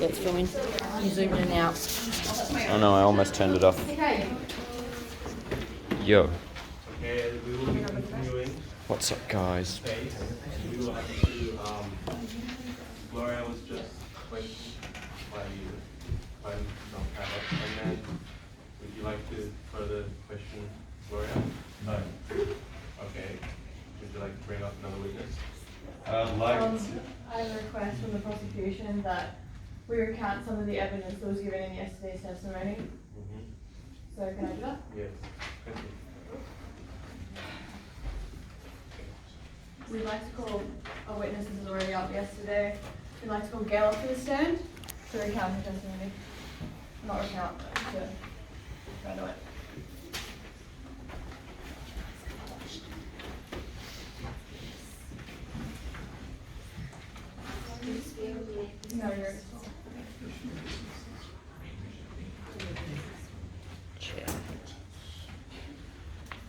It's filming. You zoomed in and out. Oh no, I almost turned it off. Yo. Okay, we will be continuing. What's up, guys? We will have to, Gloria was just questioned by some paddock, and then would you like to further question Gloria? No. Okay. Would you like to bring up another witness? I have a request from the prosecution that we recount some of the evidence that was given in yesterday's testimony. So can I do that? Yes. Thank you. We'd like to call a witness that was already up yesterday. We'd like to call Gail up to the stand to recount her testimony. Not recount, but to go to it. No, you're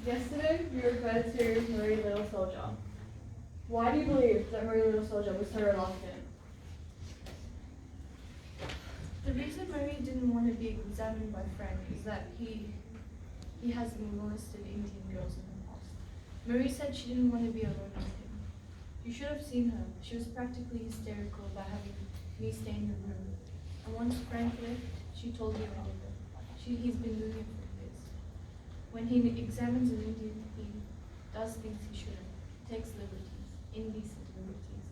Yesterday, you referred to Marie Little Soldier. Why do you believe that Marie Little Soldier was so reluctant? The reason Marie didn't want to be examined by Frank is that he has molested Indian girls in the past. Marie said she didn't want to be alone with him. You should have seen her. She was practically hysterical about having me stay in the room. And once Frank left, she told me all of it. He's been doing it for years. When he examines an Indian, he does things he shouldn't. Takes liberties, indecent liberties.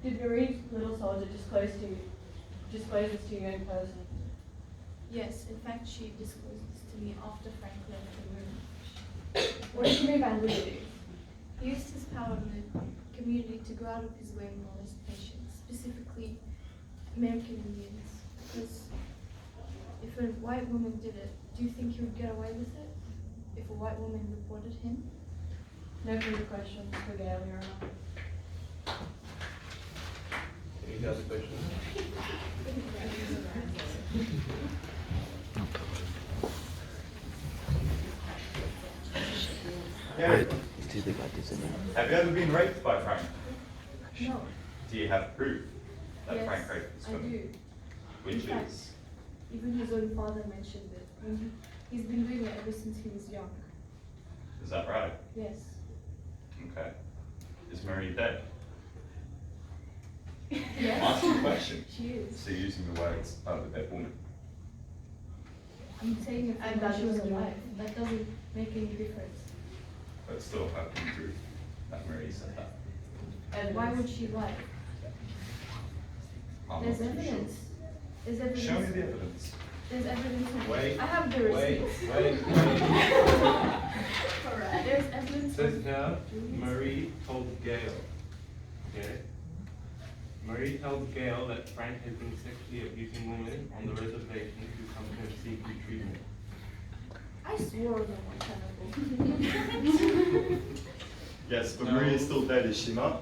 Did Marie Little Soldier disclose this to you in person? Yes, in fact, she disclosed this to me after Frank left the room. What did you mean by liberty? He used his power in the community to go out of his way and molest patients, specifically American Indians. Because if a white woman did it, do you think he would get away with it? If a white woman reported him? No further questions for Gail, Your Honor. Any other questions? Yeah. Have you ever been raped by Frank? No. Do you have proof that Yes, Frank raped this I woman? do. Which In fact, is? Even his own father mentioned it. And he's been doing it ever since he was young. Is that right? Yes. Okay. Is Marie dead? Yes. Ask you a question. She is. So you're using the words of a dead woman. I'm saying if And that that she was doesn't alive, that doesn't make any difference. But still have proof that Marie said that. And Why would she lie? I'm There's not too sure. evidence. There's evidence. Show me the evidence. There's evidence. Wait. I have the Wait, receipts. wait. There's evidence. It says here, Marie told Gail. Okay? Marie told Gail that Frank had been sexually abusing women on the reservation who come to him seeking treatment. I swore on that cannibal. Yes, but No. Marie is still dead, is she not?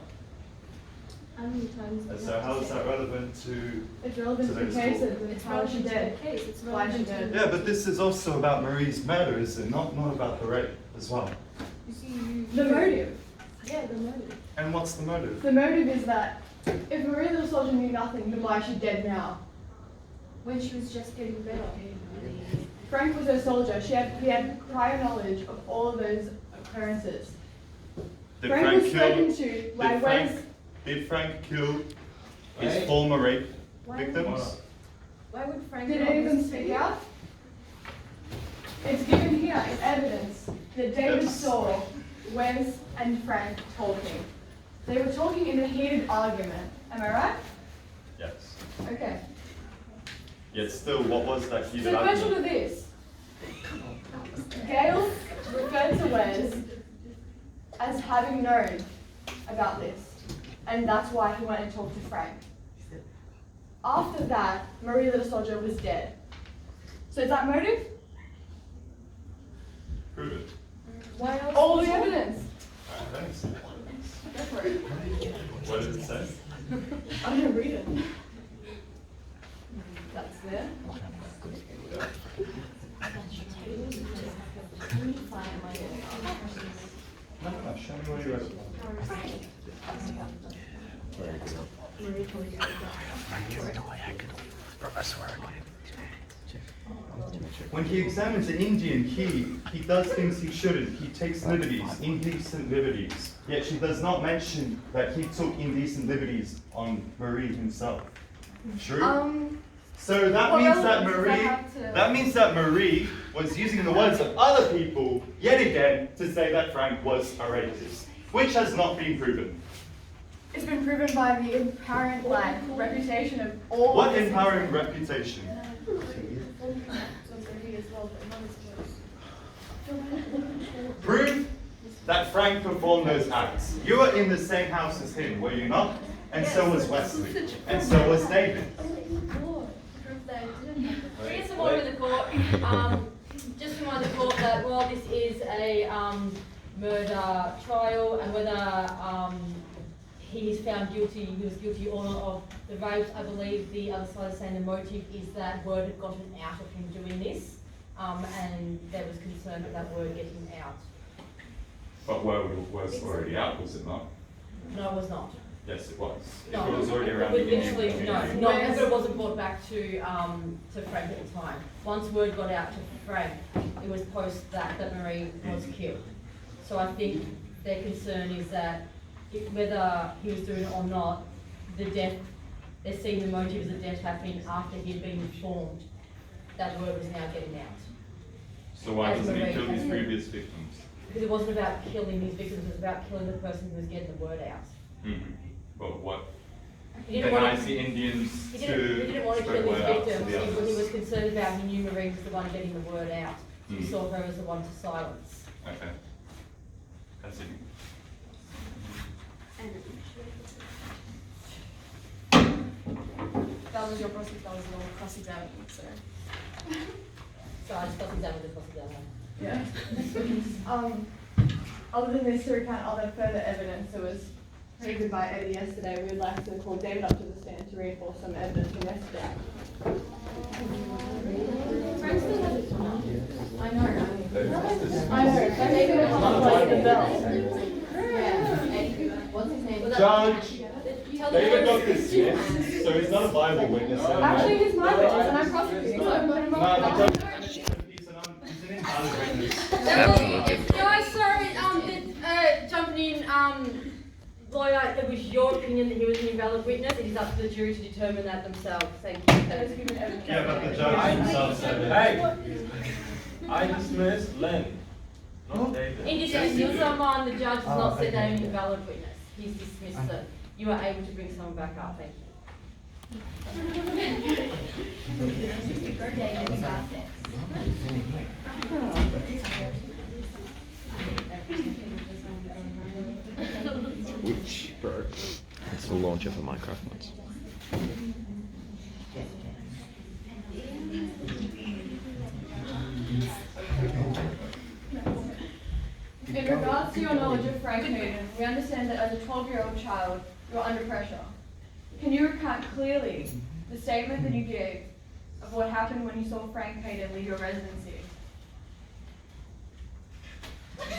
How many times? And so how is that relevant to... it's relevant to the Today's case call. of It's how is she relevant to dead? the case. It's Why is she relevant to dead? Yeah, but this is also about Marie's murder, is it? Not about the rape as well. You see, you. The motive. Yeah, the motive. And what's the motive? The motive is that if Marie Little Soldier knew nothing, then why is she dead now? When she was just getting better. Frank was her soldier. He had prior knowledge of all of those occurrences. Did Frank Frank was kill... spoken to by Did Wes. Frank kill his Wait. former rape Why would- victims? Why would Frank? Did not any of them listen? speak out? It's given here in evidence that David Yes. saw Wes and Frank talking. They were talking in a heated argument. Am I right? Yes. Okay. Yet still, what was that heated So question argument? to this. Gail referred to Wes as having known about this. And that's why he went and talked to Frank. After that, Marie Little Soldier was dead. So is that motive? Prove it. Why else? All the evidence. Thanks. Go for it. What did it say? I'm gonna read it. That's there. No, show me where you wrote it. When he examines an Indian, he does things he shouldn't. He takes liberties, indecent liberties. Yet she does not mention that he took indecent liberties on Marie himself. True? So that what means that relevance does that have to- that means that Marie was using the words of other people yet again to say that Frank was a rapist, which has not been proven. It's been proven by the apparent reputation of all. What of the empowering reputation? Prove that Frank performed those acts. You were in the same house as him, were you not? And so was Wesley. And so was David. Bring some order in the court. Just remind the court that while this is a murder trial, and whether he is found guilty, he was guilty or not of the rapes, I believe the other side is saying the motive is that word had gotten out of him doing this, and there was concern of that word getting out. But word was already out, was it not? No, it was not. Yes, it was. No, It was already around but the literally, Indian no, community. but it wasn't brought back to Frank at the time. Once word got out to Frank, it was post that Marie was killed. So I think their concern is that whether he was doing it or not, the death, they're seeing the motive as a death happening after he had been informed that word was now getting out. So why As doesn't he Marie kill his has- previous victims? Because it wasn't about killing his victims, it was about killing the person who was getting the word out. But what? He didn't want Denies to, the Indians he didn't want to spread kill word his out to victims, the he others. was concerned about, he knew Marie was the one getting the word out. He Hmm. saw her as the one to silence. Okay. That's it. That was your process, that was your cross-examining, so. So I just got examined, just got examined. Yeah. Other than this, to recount other further evidence that was proven by Eddie yesterday, we would like to call David up to the stand to reinforce some evidence from yesterday. Frank still has his phone. I know, but David will come up like the bell. Yeah. What's his name? Judge, Tell the David got judge- dismissed, so he's not a viable witness. Actually, he's my witness, and I'm prosecuting, so I'm putting him No, up. the judge, he's an invalid witness. Guys, sorry, jumping in, lawyer, it was your opinion that he was an invalid witness. It is up to the jury to determine that themselves. Thank That is you. given evidence. Yeah, but the judge himself said it. Hey! I dismissed Len, not David. In dismissing someone, the judge has not said they're an invalid witness. He's dismissed it. You are able to bring someone back up. Thank you. Which broke. It's the launcher for microphones. In regards to your knowledge of Frank Hayden, we understand that as a 12-year-old child, you were under pressure. Can you recount clearly the statement that you gave of what happened when you saw Frank Hayden leave your residency?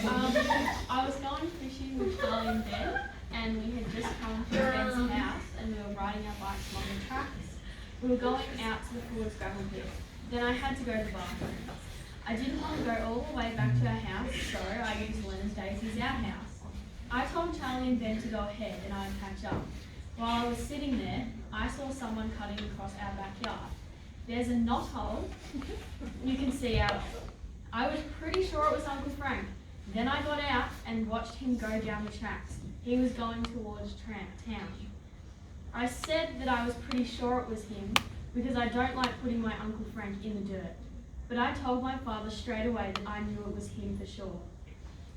I was going fishing with Charlie and Ben, and we had just come to Ben's house, and we were riding our bikes along the tracks. We were going out to the Fords gravel pit. Then I had to go to the bathroom. I didn't want to go all the way back to our house, so I used Leonard Daisy's outhouse. I told Charlie and Ben to go ahead, and I'd catch up. While I was sitting there, I saw someone cutting across our backyard. There's a knot hole you can see out of. I was pretty sure it was Uncle Frank. Then I got out and watched him go down the tracks. He was going towards town. I said that I was pretty sure it was him because I don't like putting my Uncle Frank in the dirt. But I told my father straight away that I knew it was him for sure.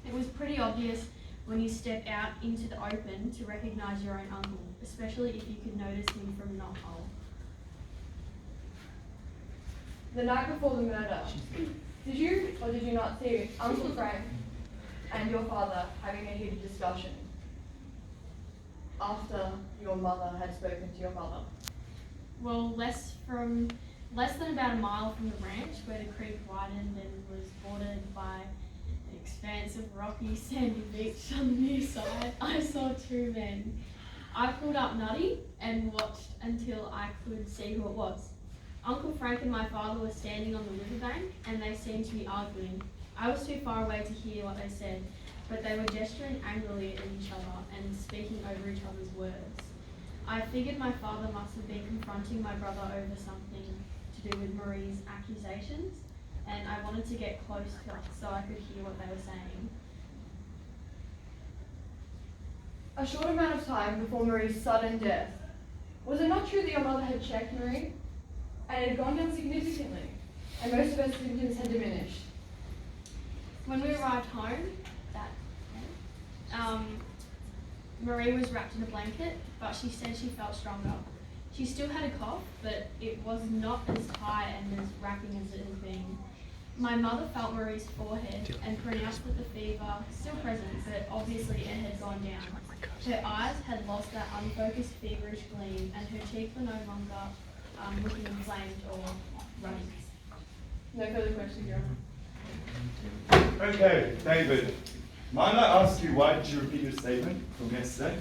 It was pretty obvious when you step out into the open to recognise your own uncle, especially if you could notice him from a knot hole. The night before the murder, did you or did you not see Uncle Frank and your father having a heated discussion after your mother had spoken to your mother? Well, less than about a mile from the ranch where the creek widened and was bordered by an expanse of rocky, sandy beach on the near side, I saw two men. I pulled up Nutty and watched until I could see who it was. Uncle Frank and my father were standing on the riverbank and they seemed to be arguing. I was too far away to hear what they said, but they were gesturing angrily at each other and speaking over each other's words. I figured my father must have been confronting my brother over something to do with Marie's accusations, and I wanted to get close so I could hear what they were saying. A short amount of time before Marie's sudden death, was it not true that your mother had checked Marie and it had gone down significantly and most of her symptoms had diminished? When we arrived home, Marie was wrapped in a blanket, but she said she felt stronger. She still had a cough, but it was not as high and as racking as it had been. My mother felt Marie's forehead and pronounced that the fever still present, but obviously it had gone down. Her eyes had lost that unfocused feverish gleam, and her cheeks were no longer looking inflamed or runny. No further questions, Your Honour. Okay, David, might I ask you why did you repeat your statement from yesterday,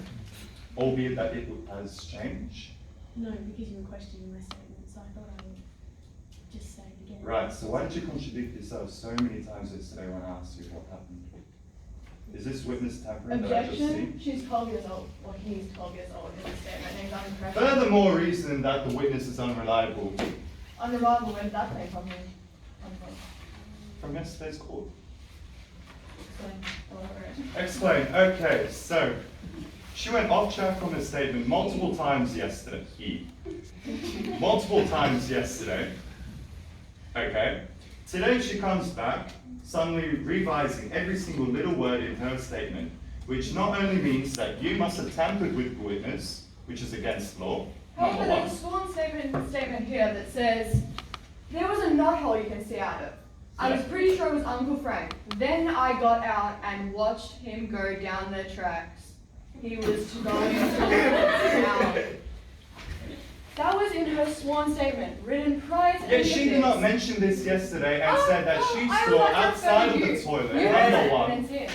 albeit that it has changed? No, because you were questioning my statement, so I thought I would just say it again. Right, so why did you contradict yourself so many times yesterday when I asked you what happened? Is this witness tampering that I just Objection, see? she's 12 years old, or he's 12 years old in this statement, and he's under pressure. Furthermore reason that the witness is unreliable Unreliable, where did that came from? from yesterday's court. Elaborate. Explain. Okay, so she went off track from her statement multiple times yesterday. Multiple times yesterday. Okay. Today she comes back, suddenly revising every single little word in her statement, which not only means that you must have tampered with the witness, which is against law. However, Number one. there's a sworn statement here that says, there was a knothole you can see out of. I was pretty sure it was Uncle Frank. Then I got out and watched him go down the tracks. He was going town. That was in her sworn statement, written prior to Yeah, any of she did this. not mention this yesterday and said that she I saw was outside of referring the to toilet. You Number had one. evidence in.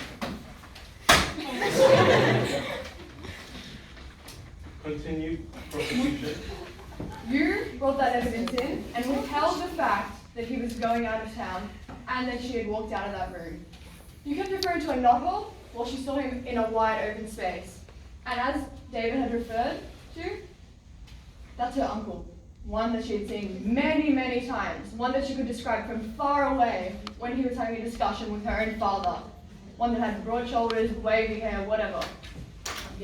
Continue prosecution. You brought that evidence in and withheld the fact that he was going out of town and that she had walked out of that room. You kept referring to a knothole while she saw him in a wide open space. And as David had referred to, that's her uncle. One that she had seen many, many times. One that she could describe from far away when he was having a discussion with her own father. One that had broad shoulders, wavy hair, whatever.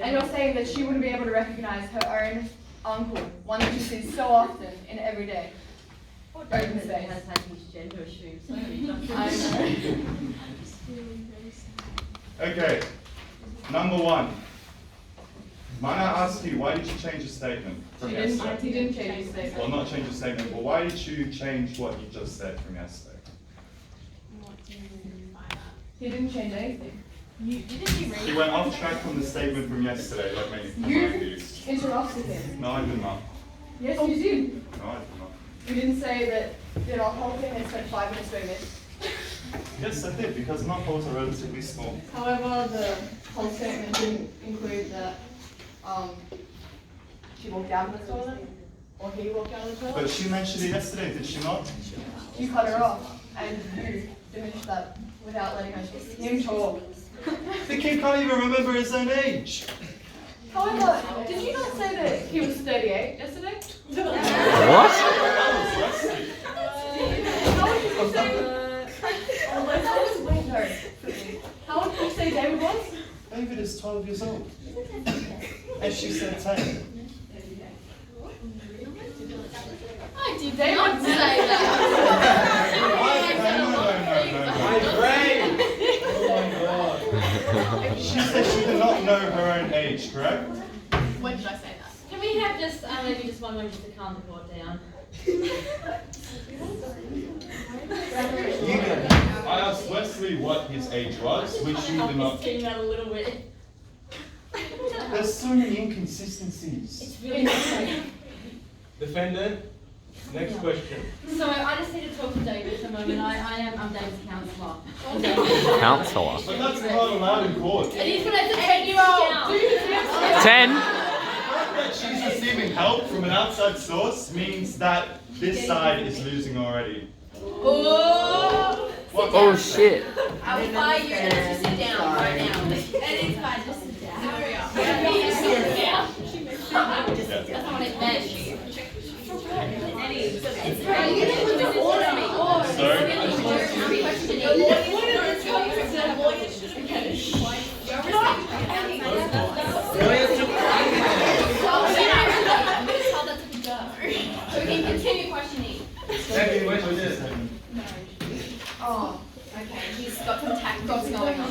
And you're saying that she wouldn't be able to recognize her own uncle, one that she sees so often in every day. Open space. Has had his gender assumed so many times. I know. Okay, number one. Might I ask you, why did you change your statement from yesterday? He didn't change his Well, statement. not change your statement, but why did you change what you just said from yesterday? What do you mean by that? He didn't change anything. Didn't you read? He went off track from the statement from yesterday, let me remind you. Interrupted him. No, I did not. Yes, you did. No, I did not. You didn't say that the whole thing had spent 5 minutes doing this. Yes, I did, because knothholes are relatively small. However, the whole statement didn't include that she walked out of the toilet, or he walked out of the But toilet. she mentioned it yesterday, did she not? You cut her off, and you diminished that without letting him talk. The kid can't even remember his own age. However, did you not say that he was 38 yesterday? What? How would you say? Wait, no. How would you say David was? David is 12 years old. And she said 10. I did not say that. No. She said she did not know her own age, correct? When did I say that? Can we have just maybe just one moment just to calm the court down? I asked Wesley what his age was, which you did not. Came out a little bit. There's so many inconsistencies. It's really funny. Defendant, next question. So I just need to talk to David for a moment. I'm David's counsellor. Counselor. But that's not allowed in court. It is when it's a 10-year-old. 10? that she's receiving help from an outside source means that this side is losing already. Oh! Oh shit. I will fire you to sit down right now. And it's fine, just sit down. Hurry up. That's not what it meant. It's very good to order me. So we can continue questioning. Oh, okay. He's got some tactics going on.